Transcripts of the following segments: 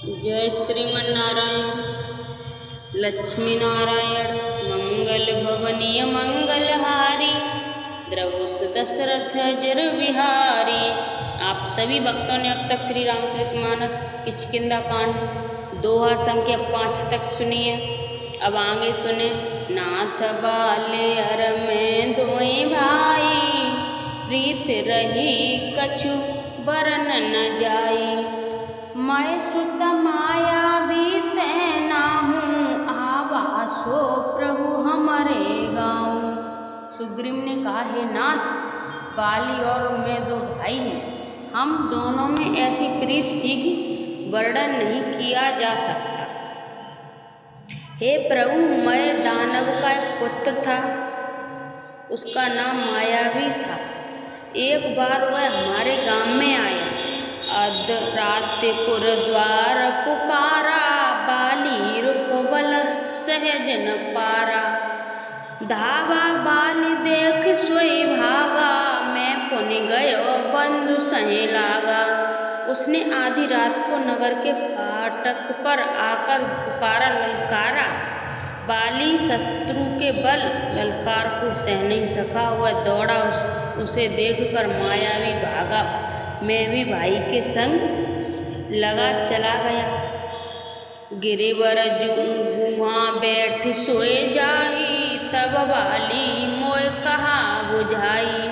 जय श्रीमन्नारायण। लक्ष्मी नारायण मंगल भवनीय मंगलहारी, द्रवसु दशरथ जर विहारी। आप सभी भक्तों ने अब तक श्री रामचरितमानस किष्किंधा कांड दोहा संख्या 5 तक सुनी है। अब आगे सुने। नाथ बाले अर में दोई भाई, प्रीत रही कछु बरन न जाई। मैं सुत माया बीते नाहूँ, आवासो प्रभु हमारे गाँव। सुग्रीव ने कहा, हे नाथ, बाली और मैं दो भाई हैं। हम दोनों में ऐसी प्रीत थी कि वर्णन नहीं किया जा सकता। हे प्रभु, मैं दानव का एक पुत्र था, उसका नाम मायावी था। एक बार वह हमारे गांव में आया, अधरात्रिपुर द्वार पुकारा, बाली रूप बल सहज न पारा। धावा बाली देख सोई भागा, मैं पुन गयो बंधु सहे लागा। उसने आधी रात को नगर के फाटक पर आकर पुकारा, ललकारा। बाली शत्रु के बल ललकार को सह नहीं सका, वह दौड़ा। उसे देखकर मायावी भागा। मैं भी भाई के संग लगा चला गया। गिरिवर गुहा बैठ सोए जाई, तब बाली मोय कहा बुझाई।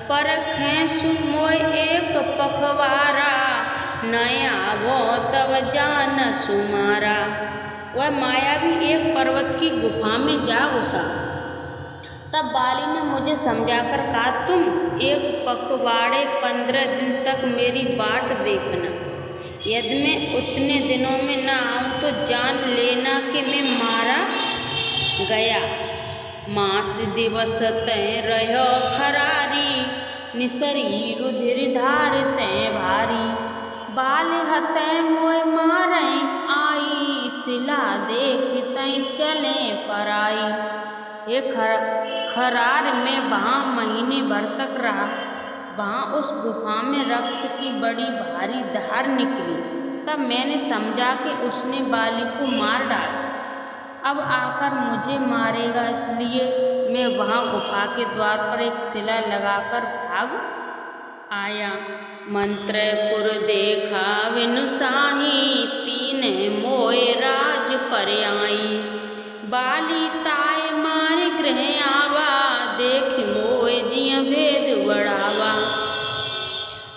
परखें सुन मोय एक पखवारा, नया वो तब जान सुमारा। वह मायावी एक पर्वत की गुफा में जा घुसा। तब बाली ने मुझे समझाकर कहा, तुम एक पखवाड़े 15 दिन तक मेरी बाट देखना। यदि मैं उतने दिनों में न आऊँ तो जान लेना कि मैं मारा गया। मास दिवस तय रहो खरारी, निसरी रुधिर धार तय भारी। बाल हतय मोय मारे आई, सिला देख तय चले पराई। ये खरार में वहाँ महीने भर तक रहा। वहाँ उस गुफा में रक्त की बड़ी भारी धार निकली। तब मैंने समझा कि उसने बाली को मार डाला। अब आकर मुझे मारेगा, इसलिए मैं वहाँ गुफा के द्वार पर एक शिला लगाकर भाग आया। मंत्रपुर देखा विनु साही, तीन मोय राज पर आई। बाली ताय मारे गृह आवा, देख मोय जिय भेद बढ़ावा।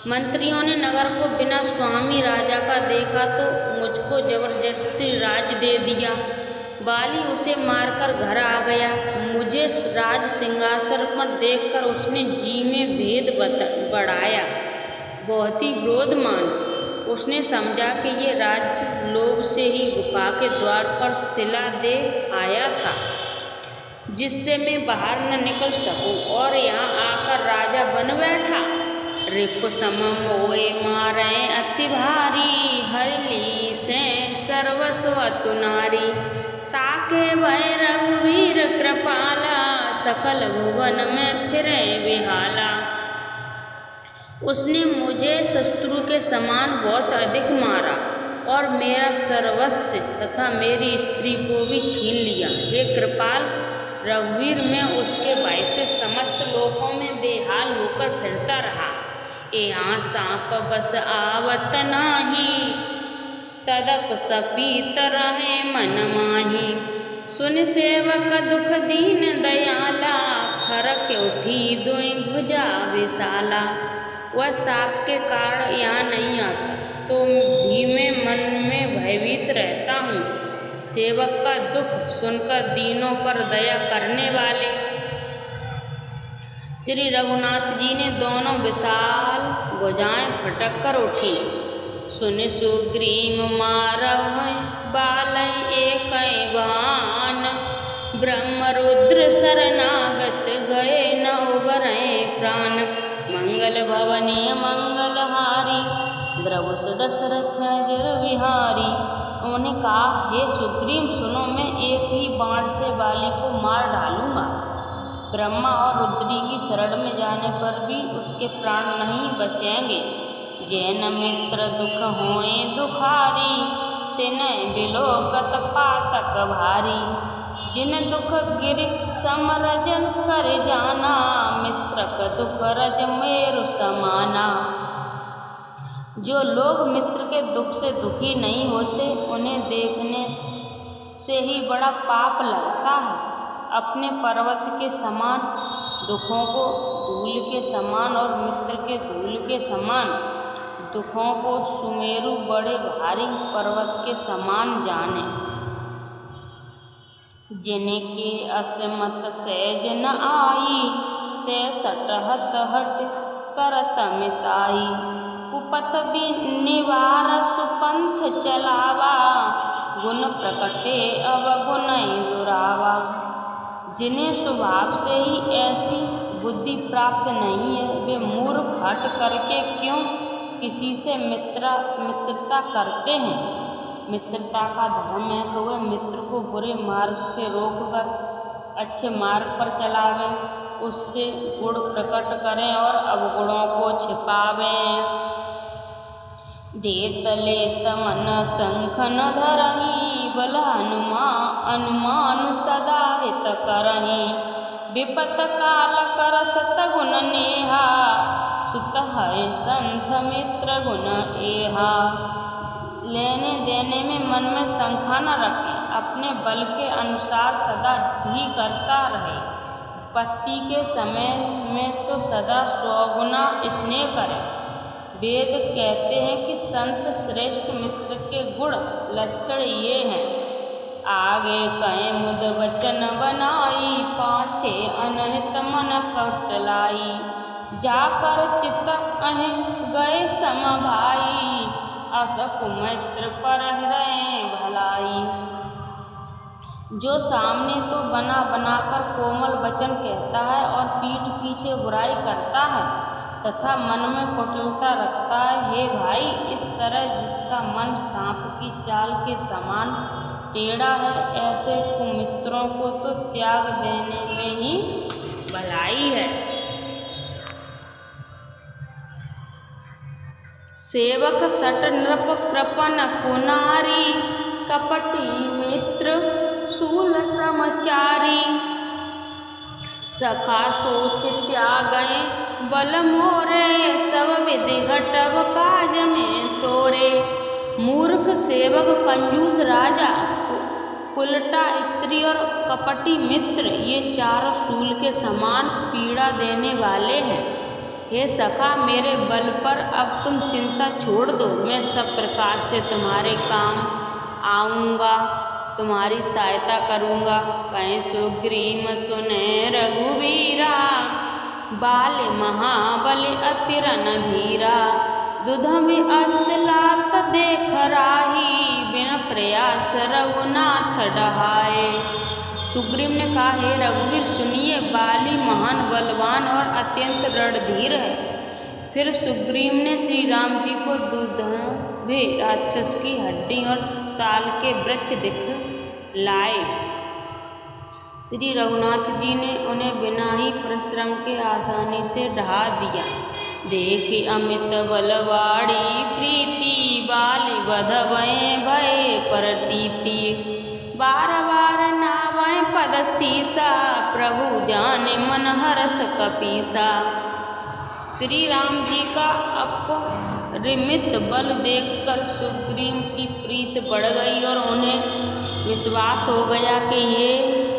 मंत्रियों ने नगर को बिना स्वामी राजा का देखा तो मुझको जबरदस्ती राज दे दिया। बाली उसे मारकर घर आ गया। मुझे राज सिंहासन पर देखकर उसने जी में भेद बढ़ाया, बहुत ही क्रोध माना। उसने समझा कि ये राज लोभ से ही गुफा के द्वार पर शिला दे आया था, जिससे मैं बाहर न निकल सकूं, और यहाँ आकर राजा बन बैठा। रिपु सम मोय मारे अति भारी, हरली से सर्वस्व तुनारी। ताके भय रघुवीर कृपाला, सकल भुवन में फिरे बिहाला। उसने मुझे शत्रु के समान बहुत अधिक मारा और मेरा सर्वस्व तथा मेरी स्त्री को भी छीन लिया। हे कृपाल रघुवीर, मैं उसके भय से समस्त लोकों में बेहाल होकर फिरता रहा। यहाँ सांप बस आवत नाही, तदप सपीत रहे मन माही। सुन सेवक दुख दीन दयाला, फरक उठी दुई भुजा विशाला। वह सांप के कारण यहाँ नहीं आता तो भी मैं मन में भयभीत रहता हूँ। सेवक का दुख सुनकर दीनों पर दया करने वाले श्री रघुनाथ जी ने दोनों विशाल भुजाएं फटक कर उठी। सुन सुग्रीव मारव बालय एक बाण, ब्रह्म रुद्र शरणागत गए न उबरय प्राण। मंगल भवनीय मंगलहारी, द्रवसु दशरथ जर विहारी। उन्होंने कहा, हे सुग्रीव सुनो, मैं एक ही बाण से बाली को मार डालूंगा। ब्रह्मा और रुद्री की शरण में जाने पर भी उसके प्राण नहीं बचेंगे। जैन मित्र दुख होए दुखारी, बिलोकत पातक भारी। जिन दुख गिर समरजन कर जाना, मित्रक दुख रज मेरु समाना। जो लोग मित्र के दुख से दुखी नहीं होते, उन्हें देखने से ही बड़ा पाप लगता है। अपने पर्वत के समान दुखों को धूल के समान और मित्र के धूल के समान दुखों को सुमेरु बड़े भारी पर्वत के समान जाने। जिनके असमत सहज न आई, ते सटहत हट करत मिताई। कुपथ निवार सुपंथ चलावा, गुण प्रकटे अवगुण दुरावा। जिन्हें स्वभाव से ही ऐसी बुद्धि प्राप्त नहीं है, वे मूर्ख हट करके क्यों किसी से मित्रता करते हैं। मित्रता का धर्म है कि वे मित्र को बुरे मार्ग से रोककर अच्छे मार्ग पर चलावें, उससे गुण प्रकट करें और अवगुणों को छिपावें। देत लेत मन शंख न धरहि, बल अनुमान सदा हित करहि। विपत काल कर सतगुण नेहा, सुत है संत मित्र गुण एहा। लेने देने में मन में शंका न रखे, अपने बल के अनुसार सदा ही करता रहे। पत्ती के समय में तो सदा 100 गुना स्नेह करे। वेद कहते हैं कि संत श्रेष्ठ मित्र के गुण लक्षण ये हैं। आगे कहें मुद वचन बनाई, पाछे अनहित मन कटलाई। जाकर चित अहि गए सम भाई, असकु मैत्र पर हृदय भलाई। जो सामने तो बना बनाकर कोमल वचन कहता है और पीठ पीछे बुराई करता है तथा मन में कुटिलता रखता है, हे भाई, इस तरह जिसका मन सांप की चाल के समान टेढ़ा है, ऐसे कुमित्रों को तो त्याग देने में ही भलाई है। सेवक सट नृप कृपन कुनारी, कपटी मित्र शूल समचारी। सखा सोच त्यागै बल मोरे, सब विधि घटब काज में तोरे। मूर्ख सेवक, कंजूस राजा, कुलटा स्त्री और कपटी मित्र, ये चारों शूल के समान पीड़ा देने वाले हैं। हे सखा, मेरे बल पर अब तुम चिंता छोड़ दो। मैं सब प्रकार से तुम्हारे काम आऊँगा, तुम्हारी सहायता करूँगा। कहें सुग्रीव सुने रघुवीरा, बाल महाबल अति रणधीरा। दुधमि अस्त्र लात देख राही, बिन प्रयास रघुनाथ डहाए। सुग्रीव ने कहा, हे रघुवीर सुनिए, बाली महान बलवान और अत्यंत रणधीर है। फिर सुग्रीव ने श्री राम जी को दुधंभि राक्षस की हड्डी और ताल के वृक्ष दिखलाए। श्री रघुनाथ जी ने उन्हें बिना ही परिश्रम के आसानी से ढहा दिया। देखि अमित बलवाड़ी प्रीति, बाली बधवै भय प्रतीति। बार बार नावै पद सीसा, प्रभु जाने मन हरस कपीसा। श्री राम जी का अपरिमित बल देखकर सुग्रीव की प्रीत बढ़ गई और उन्हें विश्वास हो गया कि ये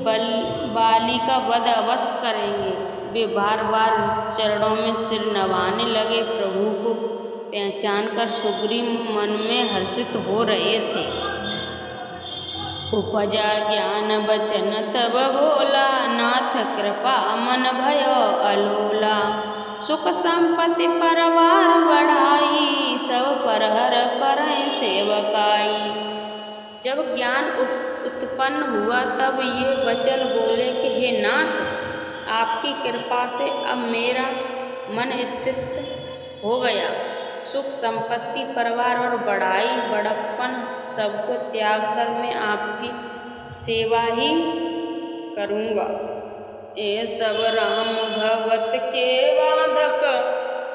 बाली का वध अवश्य करेंगे। वे बार बार चरणों में सिर नवाने लगे। प्रभु को पहचान कर सुग्रीव मन में हर्षित हो रहे थे। उपजा ज्ञान बचन तब बोला, नाथ कृपा मन भयो अलोला। सुख संपत्ति परवार बढ़ाई, सब परहर करें सेवकाई। जब ज्ञान उत्पन्न हुआ तब ये वचन बोले कि हे नाथ, आपकी कृपा से अब मेरा मन स्थित हो गया। सुख संपत्ति परिवार और बढ़ाई बड़कपन सबको त्याग कर मैं आपकी सेवा ही करूँगा। ये सब राम भगत के वादक,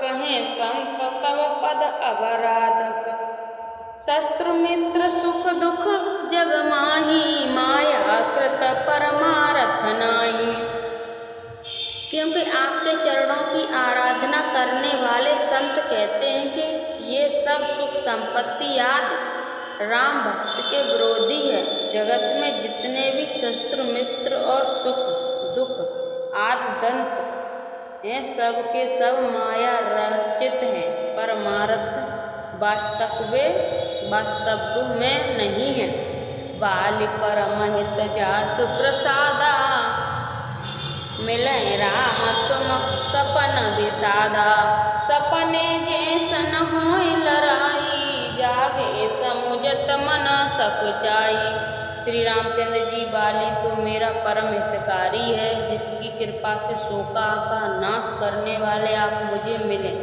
कहें संत तव पद अवराधक। शत्रु मित्र सुख दुख जग माही, माया कृत परमारथ नाही। क्योंकि आपके चरणों की आराधना करने वाले संत कहते हैं कि ये सब सुख संपत्ति आदि राम भक्त के विरोधी है। जगत में जितने भी शत्रु मित्र और सुख दुख आदि दंत हैं, सब के सब माया रचित हैं, परमार्थ वास्तव में नहीं है। बालि परमहित जासु प्रसादा, मिले राम तुम सपन विसादा। सपने जैसन होय लड़ाई, जागे समुझत मन सकुचाई। श्री रामचंद्र जी, बाली तो मेरा परम हितकारी है, जिसकी कृपा से शोका का नाश करने वाले आप मुझे मिले,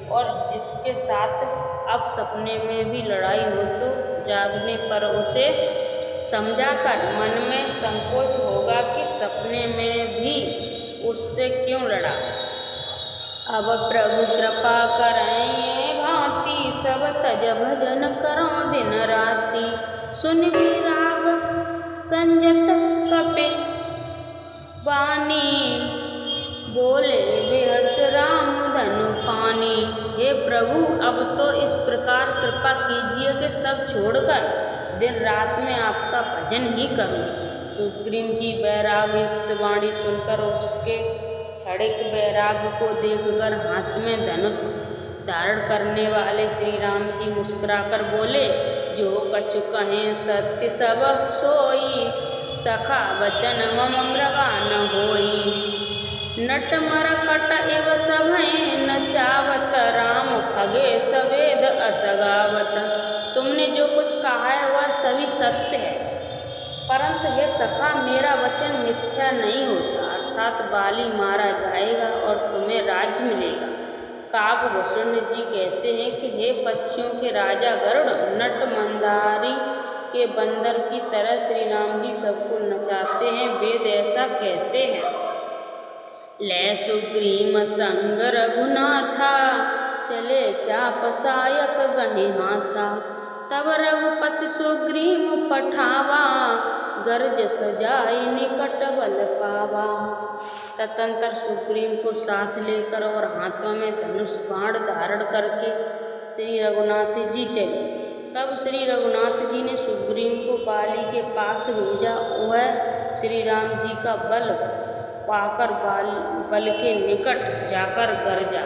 और जिसके साथ अब सपने में भी लड़ाई हो तो जागने पर उसे समझाकर मन में संकोच होगा कि सपने में भी उससे क्यों लड़ा। अब प्रभु कृपा करें भांति, सब तज भजन करो दिन राति। सुन विराग संजत कपि वाणी, बोले बेहस राम धनु पानी। हे प्रभु, अब तो इस प्रकार कृपा कीजिए कि सब छोड़कर दिन रात में आपका भजन ही करूं। सुग्रीव की वैरागयुक्त वाणी सुनकर उसके क्षणिक वैराग्य को देखकर हाथ में धनुष धारण करने वाले श्री राम जी मुस्कुराकर बोले, जो कछु कहें सत्य सब सोई, सखा वचन मम मृगा न होई। नट मरकट एव सभय न चावत, राम खगे सवेद असगावत। तुमने जो कुछ कहा है वह सभी सत्य है, परंतु हे सखा, मेरा वचन मिथ्या नहीं होता। अर्थात बाली मारा जाएगा और तुम्हें राज्य मिलेगा। काकभूषण जी कहते हैं कि हे पक्षियों के राजा गरुड़, नट मंदारी के बंदर की तरह श्री राम जी सबको नचाते हैं। वेद ऐसा कहते हैं, ले सुग्रीव संग रघुनाथा, चले चाप सायक गहे हाथा। तब रघुपति सुग्रीव पठावा, गर्ज सजाई निकट बल पावा। तदंतर सुग्रीव को साथ लेकर और हाथों में धनुष बाण धारण करके श्री रघुनाथ जी चले। तब श्री रघुनाथ जी ने सुग्रीव को बाली के पास भेजा। वह श्री राम जी का बल पाकर बल के निकट जाकर गरजा।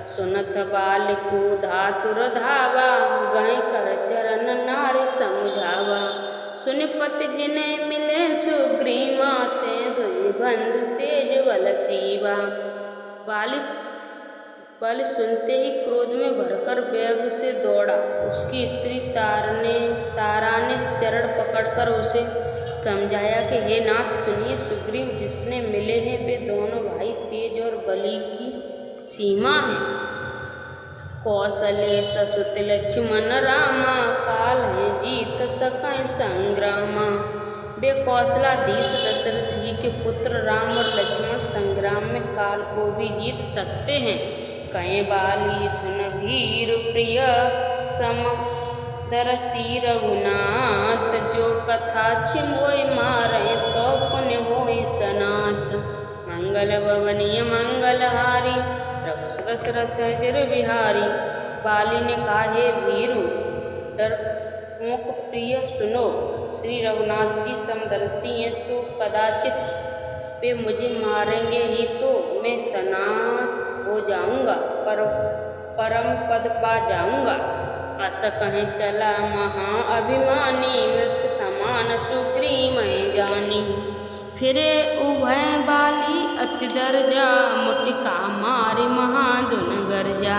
सुनत बाल को धातुर धावा, गए कर चरण नारी समझावा। सुन पति जिन्हें मिले सुग्रीवा, ते दुई बंधु तेज बल सीवा। बाली बल सुनते ही क्रोध में भरकर वेग से दौड़ा। उसकी स्त्री तारा ने चरण पकड़कर उसे समझाया कि हे नाथ सुनिए, सुग्रीव जिसने मिले हैं वे दोनों भाई तेज और बली की सीमा है। कौशले ससुत लक्ष्मण रामा, काल है जीत सकै संग्रामा। वे कौशलाधीश दशरथ जी के पुत्र राम और लक्ष्मण संग्राम में काल को भी जीत सकते हैं। कहें बाली सुन वीर प्रिय समदर्शी रघुनाथ, जो कथा छिमोय मारे तो पुण्य होय सनाथ। मंगल भवनीय मंगलहारी, रघु दशरथ चिर बिहारी। बाली ने कहा, हे वीरु डरपोक प्रिय सुनो, श्री रघुनाथ जी समदर्शी हैं तो कदाचित वे मुझे मारेंगे ही तो मैं सनाथ हो जाऊंगा, परम पद पा जाऊंगा। अस कहें चला महाअभिमानी, मृत समान सुग्रीव मैं जानी। फिरे उभय बाली अति दर्जा, मुटिका मारे महाधुन गर्जा।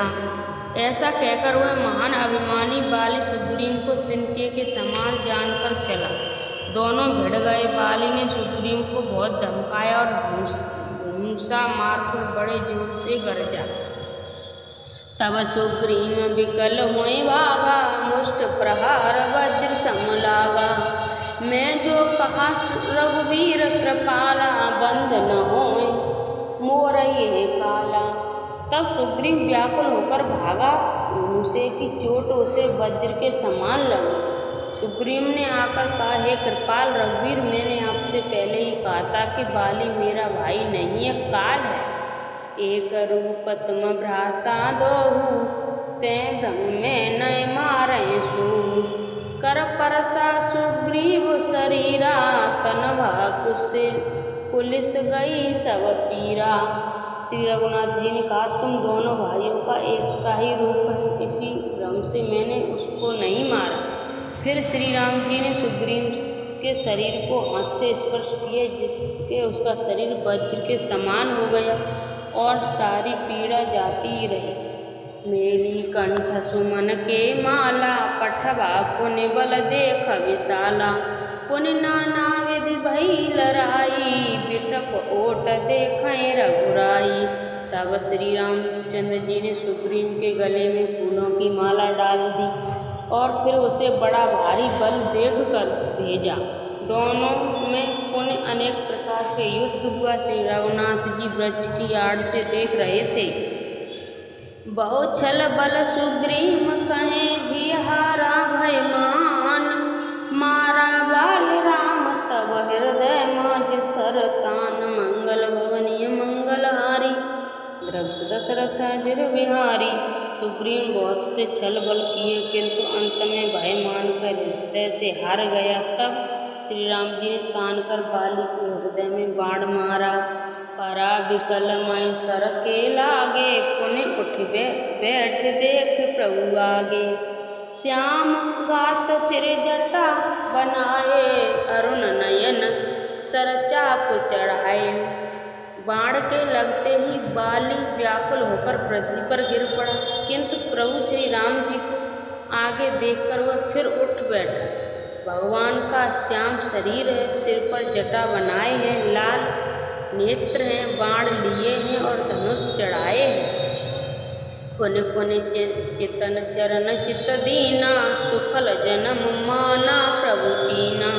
ऐसा कहकर वह महान अभिमानी बाली सुग्रीव को तिनके के समान जानकर चला। दोनों भिड़ गए। बाली ने सुग्रीव को बहुत धमकाया और भूसा मारकर बड़े जोर से गरजा। तब सुग्रीव विकल हुए भागा, मुष्ट प्रहार वज्र सम लागा। मैं जो कहा रघुवीर कृपाला, बंद न होए मोर ये काला। तब सुग्रीव व्याकुल होकर भागा। धनुषे की चोट उसे वज्र के समान लगी। सुग्रीव ने आकर कहा, हे कृपाल रघुवीर, मैंने आपसे पहले ही कहा था कि बाली मेरा भाई नहीं है, काल है। एक रूप तुम भ्राता दोहु, ते भ्रम में नय मारे सूहु। कर परसा सुग्रीव शरीरा, तनवा कुसे पुलिस गई सब पीरा। श्री रघुनाथ जी ने कहा, तुम दोनों भाइयों का एक सा ही रूप है, इसी भ्रम से मैंने उसको नहीं मारा। फिर श्री राम जी ने सुग्रीव के शरीर को हाथ से स्पर्श किए, जिसके उसका शरीर वज्र के समान हो गया और सारी पीड़ा जाती रही। मेली कंठ सुमन के माला, पठवा पुनि बल देख विशाला। पुनि नाना विधि भई लड़ाई, बिटप ओट देखें रघुराई। तब श्री रामचंद्र जी ने सुग्रीव के गले में फूलों की माला डाल दी और फिर उसे बड़ा भारी बल देख कर भेजा। दोनों में पुनः अनेक प्रकार से युद्ध हुआ। श्री रघुनाथ जी वृक्ष की आड़ से देख रहे थे। बहु छल बल सुग्रीव कहे, ही हारा भयमान। मारा बाल राम तब हृदय माज सरतान। मंगल भवनीय मंगलहारी, द्रवस दशरथ अजर बिहारी। सुग्रीव बहुत से छल बल किए, किंतु अंत में भय मानकर हृदय से हार गया। तब श्री राम जी ने तान कर बाली के हृदय में बाण मारा। परा विकल मय सर के लागे, पुनः उठ बैठ देख प्रभु आगे। श्याम गात सिर जटा बनाए, अरुण नयन सरचाप चढ़ाए। बाण के लगते ही बाली व्याकुल होकर पृथ्वी पर गिर पड़ा, किंतु प्रभु श्री राम जी को आगे देखकर वह फिर उठ बैठा। भगवान का श्याम शरीर है, सिर पर जटा बनाए हैं, लाल नेत्र हैं, बाण लिए हैं और धनुष चढ़ाए हैं। पुनि पुनि चितन चरण चित दीना, सुफल जन्म माना प्रभु चीना।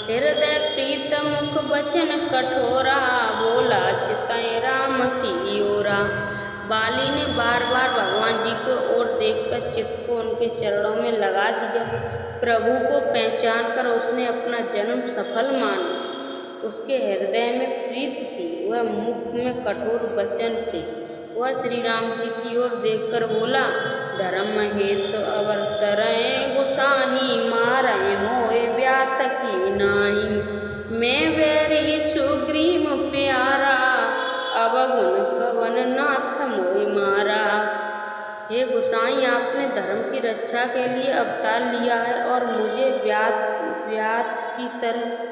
हृदय प्रीत मुख बचन कठोरा, बोला चितय राम की ओरा। बाली ने बार बार भगवान जी को ओर देखकर चित्त को उनके चरणों में लगा दिया। प्रभु को पहचान कर उसने अपना जन्म सफल माना। उसके हृदय में प्रीत थी, वह मुख में कठोर वचन थे। वह श्री राम जी की ओर देखकर बोला, धर्म हेतु अवर तरय गुसाही, मारय मोय व्यात की नाही। मैं वैरी सुग्रीव प्यारा, अवगुण कवन नाथ मोय मारा। हे गोसाई, आपने धर्म की रक्षा के लिए अवतार लिया है और मुझे व्यात की तरह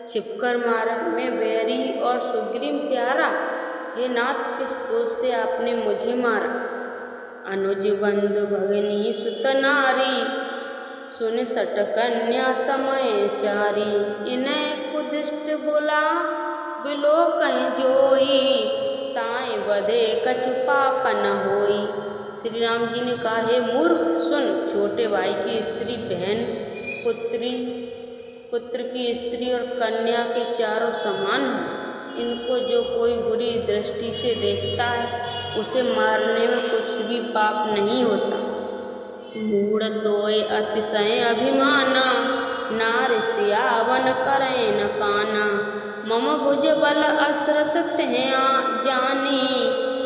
छिपकर मारा। मैं वैरी और सुग्रीव प्यारा, हे नाथ, किस दोष से आपने मुझे मारा। अनुज बंधु भगनी सुत नारी, सुन सट कन्या समय चारी। इन्हें कुदिष्ट बोला बिलो कहीं जोई, ताए बदे कछु पाप न होई। श्री राम जी ने कहा, हे मूर्ख सुन, छोटे भाई की स्त्री बहन, पुत्र की स्त्री और कन्या के चारों समान हैं। इनको जो कोई बुरी दृष्टि से देखता है, उसे मारने में कुछ भी पाप नहीं होता। मूढ़ तोय अतिशय अभिमाना, नार सियावन करे न काना। मम भुज बल असरत तह जानी,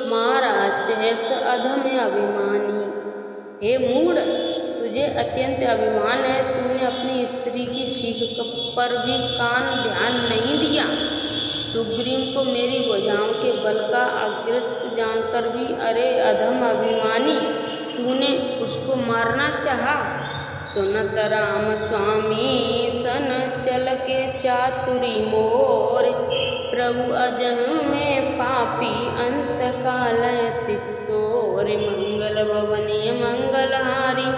मारा चहस अधम अभिमानी। हे मूढ़, तुझे अत्यंत अभिमान है, तूने अपनी स्त्री की सीख पर भी ध्यान नहीं दिया। सुग्रीव को मेरी भुजाओं के बल का अग्रस्त जानकर भी, अरे अधम अभिमानी, तूने उसको मारना चाहा। सुनत राम स्वामी सन चल के चातुरी मोर, प्रभु अजम में पापी अंत काल तितोर। मंगल भवनीय मंगलहारी,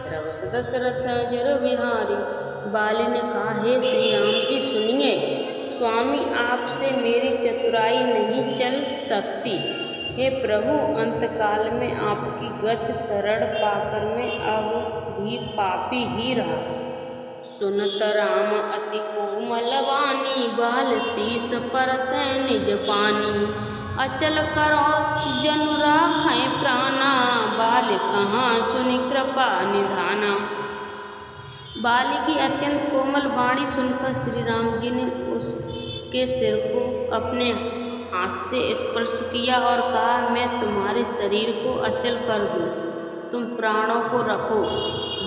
रवस दशरथ अजर बिहारी। बाली ने कहा, हे श्री राम जी सुनिए, स्वामी आपसे मेरी चतुराई नहीं चल सकती। हे प्रभु, अंतकाल में आपकी गति शरण पाकर मैं अब भी पापी ही रहा। सुनत राम अति कोमल वाणी, बाल शीस परसै निज पानी। अचल करो जनु राखें प्राणा, बाल कहाँ सुनि कृपा निधाना। बाली की अत्यंत कोमल वाणी सुनकर श्री राम जी ने उसके सिर को अपने हाथ से स्पर्श किया और कहा, मैं तुम्हारे शरीर को अचल कर दूं, तुम प्राणों को रखो।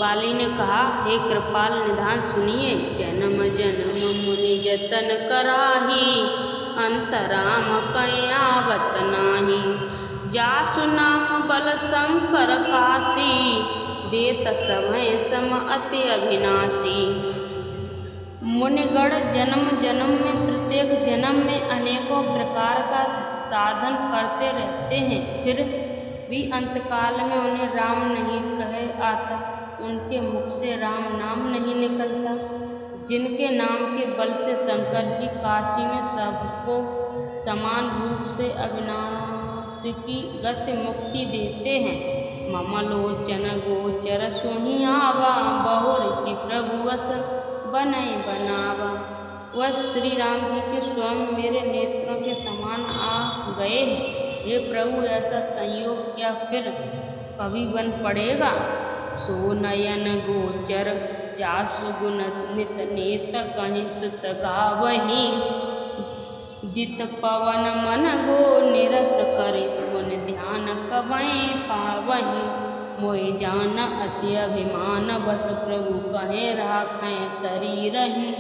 बाली ने कहा, हे कृपाल निधान सुनिए, जन्म जन्म मुनि जतन कराही, अंतराम कहीं आवत नाही। जासु नाम बल शंकर काशी, देत समय सम अति अविनाशी। मुनिगण जन्म जन्म में प्रत्येक जन्म में अनेकों प्रकार का साधन करते रहते हैं, फिर भी अंतकाल में उन्हें राम नहीं कहे आता, उनके मुख से राम नाम नहीं निकलता। जिनके नाम के बल से शंकर जी काशी में सबको समान रूप से अविनाशी की गति मुक्ति देते हैं। ममलोचन गोचर सोही आवा, बहुर की प्रभु वस बनय बनावा। वह श्री राम जी के स्वयं मेरे नेत्रों के समान आ गए हैं। हे प्रभु, ऐसा संयोग क्या फिर कभी बन पड़ेगा। सो नयन गोचर जासु गुण नित नेत, कहीं सुत गावही, जित पवन मन गो निरस करे, मुन ध्यान कवई पावही। मोहि जान अति अभिमान, बस प्रभु कहे राखें शरीर ही।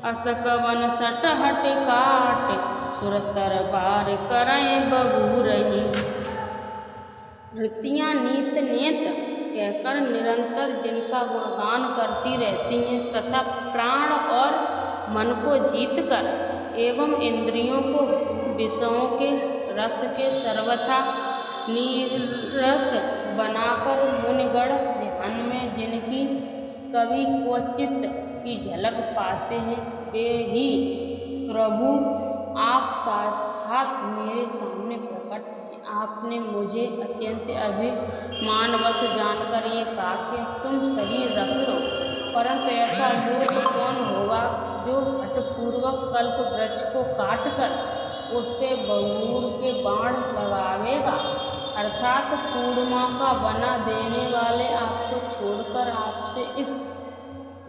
अस कवन सट हट काट, सुरतर बार करें बबूरही। वृत्तियाँ नीत नेत कहकर निरंतर जिनका गुणगान करती रहती हैं तथा प्राण और मन को जीतकर एवं इंद्रियों को विषयों के रस के सर्वथा नीरस बनाकर मुनिगण ध्यान में जिनकी कभी क्वचित की झलक पाते हैं, वे ही प्रभु आप साक्षात मेरे सामने प्रकट हैं। आपने मुझे अत्यंत अभिमानवश जानकर ये कहा कि तुम शरीर रख लो, परंतु ऐसा मूर्ख कौन होगा जो हठपूर्वक कल्प वृक्ष को काटकर उससे बबूर के बाण लगावेगा। अर्थात पूर्णिमा का बना देने वाले आपको छोड़कर आपसे इस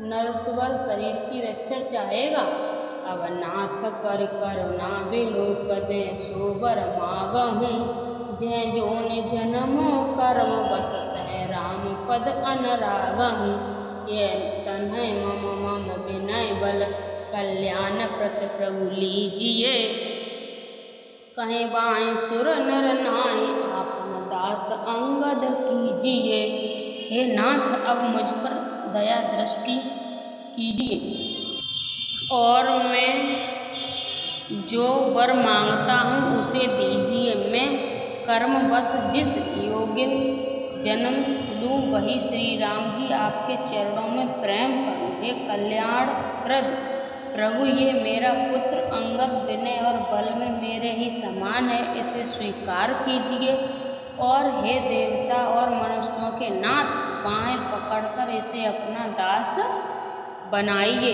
नरस्वर शरीर की रक्षा चाहेगा। अब नाथ कर करुणा बिलोक दे, सोबर मागहूँ जय जोन जन्मो कर्म बसत है, राम पद अनुरागहूँ। ये तन है मम मम विनय बल, कल्याण प्रत प्रभु लीजिए। कहीं बाएं सुर नर नाय, आपन दास अंगद कीजिए। हे नाथ, अब मुझ पर दया दृष्टि कीजिए और मैं जो वर मांगता हूँ उसे दीजिए। मैं कर्मवश जिस योगिन जन्म लूँ वही श्री राम जी आपके चरणों में प्रेम करूँ। हे कल्याण प्रद प्रभु, ये मेरा पुत्र अंगद विनय और बल में मेरे ही समान है, इसे स्वीकार कीजिए। और हे देवता और मनुष्यों के नाथ, बाएं पकड़कर इसे अपना दास बनाइए।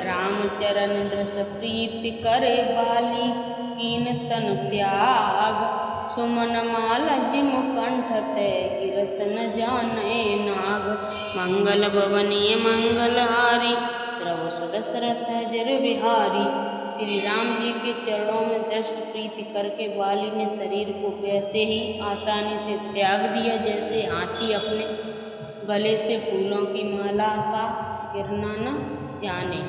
रामचरण दृश प्रीति करे, बाली कीन तनु त्याग। सुमन माल जिम कंठ ते, गिरत न जाने नाग। मंगल भवनीय मंगलहारी, प्रभु सदशरथ जर बिहारी। श्री राम जी के चरणों में दृष्ट प्रीति करके बाली ने शरीर को वैसे ही आसानी से त्याग दिया जैसे हाथी अपने गले से फूलों की माला का गिरना न जाने।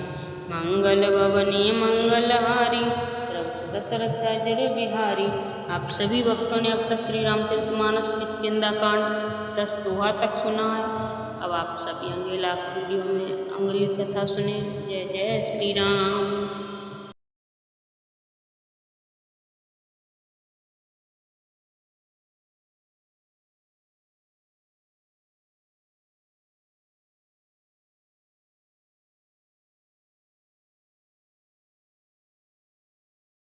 मंगल भवनीय मंगलहारी, प्रभु दशरथ जर बिहारी। आप सभी भक्तों ने अब तक श्री रामचरितमानस की किंदा कांड 10 दोहा तक सुना है। अब आप सभी अंगेला वीडियो में अंगेली कथा सुने। जय जय श्री राम।